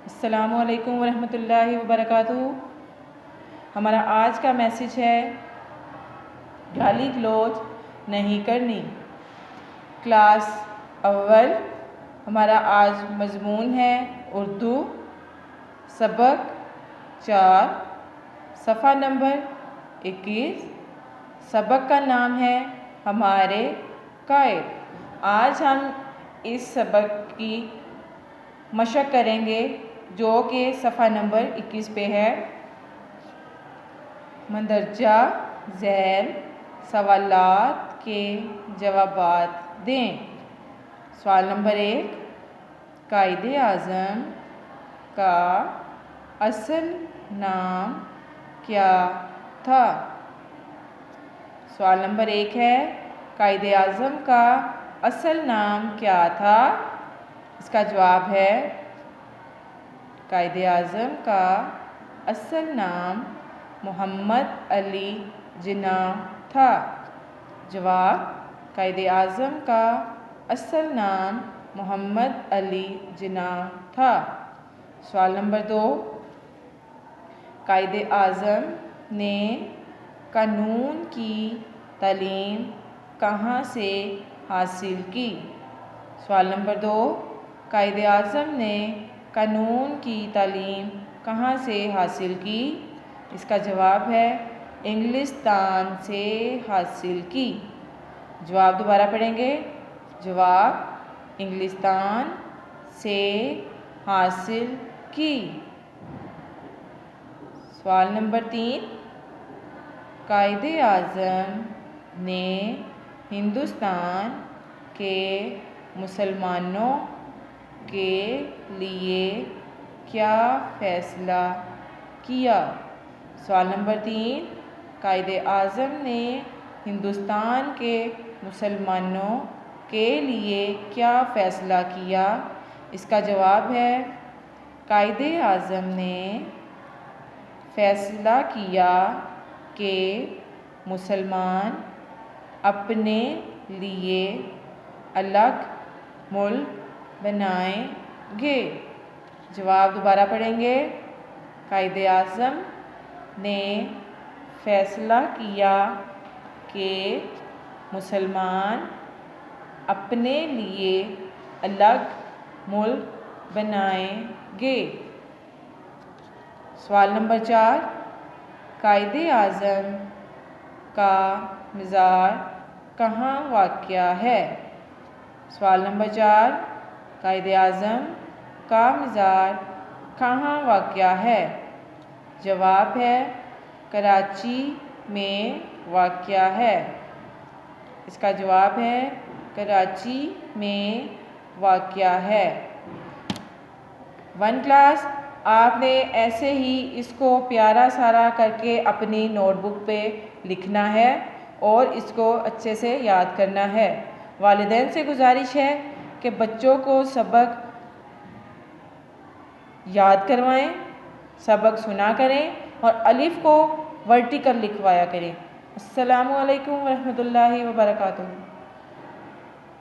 السلام علیکم ورحمۃ اللہ وبرکاتہ۔ ہمارا آج کا میسیج ہے گالی گلوچ نہیں کرنی۔ کلاس اول ہمارا آج مضمون ہے اردو، سبق 4، صفحہ نمبر 21۔ سبق کا نام ہے ہمارے قائد۔ آج ہم اس سبق کی مشق کریں گے جو کہ صفحہ نمبر 21 پہ ہے۔ مندرجہ ذیل سوالات کے جوابات دیں۔ سوال نمبر 1، قائد اعظم کا اصل نام کیا تھا؟ سوال نمبر 1 ہے، قائد اعظم کا اصل نام کیا تھا؟ اس کا جواب ہے قائد اعظم کا اصل نام محمد علی جناح تھا۔ جواب، قائد اعظم کا اصل نام محمد علی جناح تھا۔ سوال نمبر 2، قائد اعظم نے قانون کی تعلیم کہاں سے حاصل کی؟ سوال نمبر 2، قائد اعظم نے قانون کی تعلیم کہاں سے حاصل کی؟ اس کا جواب ہے انگلستان سے حاصل کی۔ جواب دوبارہ پڑھیں گے۔ جواب، انگلستان سے حاصل کی۔ سوال نمبر 3، قائد اعظم نے ہندوستان کے مسلمانوں کے لیے کیا فیصلہ کیا؟ سوال نمبر 3، قائد اعظم نے ہندوستان کے مسلمانوں کے لیے کیا فیصلہ کیا؟ اس کا جواب ہے قائد اعظم نے فیصلہ کیا کہ مسلمان اپنے لیے الگ ملک بنائیں گے۔ جواب دوبارہ پڑھیں گے۔ قائد اعظم نے فیصلہ کیا کہ مسلمان اپنے لیے الگ ملک بنائیں گے۔ سوال نمبر 4، قائد اعظم کا مزار کہاں واقع ہے؟ سوال نمبر 4، قائد اعظم کا مزار کہاں واقع ہے؟ جواب ہے کراچی میں واقع ہے۔ اس کا جواب ہے کراچی میں واقع ہے۔ 1 کلاس، آپ نے ایسے ہی اس کو پیارا سارا کر کے اپنی نوٹ بک پہ لکھنا ہے اور اس کو اچھے سے یاد کرنا ہے۔ والدین سے گزارش ہے کہ بچوں کو سبق یاد کروائیں، سبق سنا کریں اور الف کو ورٹیکل لکھوایا کریں۔ السلام علیکم ورحمۃ اللہ وبرکاتہ۔